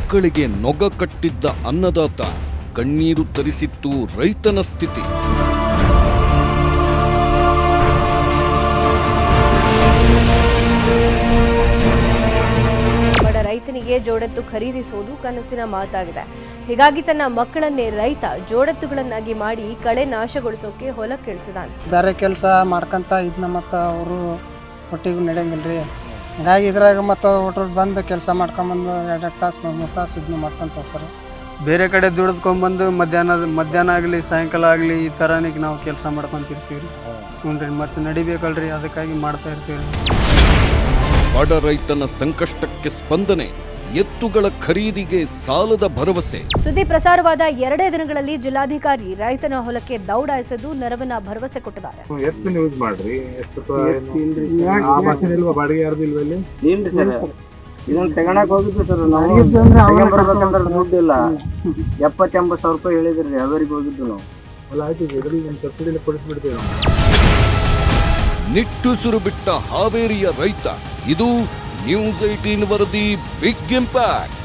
ಮಕ್ಕಳಿಗೆ ನೊಗ ಕಟ್ಟಿದ್ದ ಅನ್ನದಾತ ಕಣ್ಣೀರು ತರಿಸಿತ್ತು ರೈತನ ಸ್ಥಿತಿ. ಬಡ ರೈತನಿಗೆ ಜೋಡೆತ್ತು ಖರೀದಿಸುವುದು ಕನಸಿನ ಮಾತಾಗಿದೆ. ಹೀಗಾಗಿ ತನ್ನ ಮಕ್ಕಳನ್ನೇ ರೈತ ಜೋಡೆತ್ತುಗಳನ್ನಾಗಿ ಮಾಡಿ ಕಳೆ ನಾಶಗೊಳಿಸೋಕೆ ಹೊಲಕ್ಕಿಳಿಸಿದಾನೆ. ಬೇರೆ ಕೆಲಸ ಮಾಡ್ಕೊಂತ ಇದನ್ನ ಮತ್ತು ಅವರು ಒಟ್ಟಿಗೂ ನಡೆಯಂಗಿಲ್ರಿ. ಹೀಗಾಗಿ ಇದ್ರಾಗ ಮತ್ತು ಒಟ್ಟು ಬಂದು ಕೆಲಸ ಮಾಡ್ಕೊಂಬಂದು 2 ತಾಸು 3 ತಾಸು ಇದನ್ನ ಮಾಡ್ಕೊಂತ ಸರ್. ಬೇರೆ ಕಡೆ ದುಡಿದ್ಕೊಂಡ್ಬಂದು ಮಧ್ಯಾಹ್ನ ಆಗಲಿ ಸಾಯಂಕಾಲ ಆಗಲಿ ಈ ಥರನೇ ನಾವು ಕೆಲಸ ಮಾಡ್ಕೊತಿರ್ತೀವಿ ರೀ. ಹ್ಞೂ ರೀ, ಮತ್ತು ನಡಿಬೇಕಲ್ರಿ, ಅದಕ್ಕಾಗಿ ಮಾಡ್ತಾ ಇರ್ತೀವಿ. ಬಡ ರೈತನ ಸಂಕಷ್ಟಕ್ಕೆ ಸ್ಪಂದನೆ, ಎತ್ತುಗಳ ಖರೀದಿಗೆ ಸಾಲದ ಭರವಸೆ. ಸುದ್ದಿ ಪ್ರಸಾರವಾದ 2 ದಿನಗಳಲ್ಲಿ ಜಿಲ್ಲಾಧಿಕಾರಿ ರೈತನ ಹೊಲಕ್ಕೆ ದೌಡಾಯಿಸಿದ್ದು ನೆರವಿನ ಭರವಸೆ ಕೊಟ್ಟಿದ್ದಾರೆ. ಎಷ್ಟು ಯೂಸ್ ಮಾಡ್ರಿ, ಬಾಡಿಗೆ ಯಾರ್ದು ಇಲ್ವಲ್ಲಿ ಇದನ್ನ ತಗೊಳಕ್ ಹೋಗಿದ್ವಿ ಸರ್. ನಾವು ಬರ್ಬೇಕಂದ್ರೆ ದುಡ್ಡಿಲ್ಲ. 70-80 ಸಾವಿರ ರೂಪಾಯಿ ಹೇಳಿದ್ರಿ, ಅವರಿಗೆ ಹೋಗಿದ್ದು ನಾವು. ಅಲ್ಲ ಆಯ್ತು, ಎದುರಿಗೆ ಸಬ್ಸಿಡಿ ಕೊಡಿಸ್ಬಿಡ್ತೀವಿ ನಾವು. ನಿಟ್ಟುಸಿರು ಬಿಟ್ಟ ಹಾವೇರಿಯ ರೈತ. ಇದು ನ್ಯೂಸ್ 18 ವರದಿ ಬಿಗ್ ಇಂಪ್ಯಾಕ್ಟ್.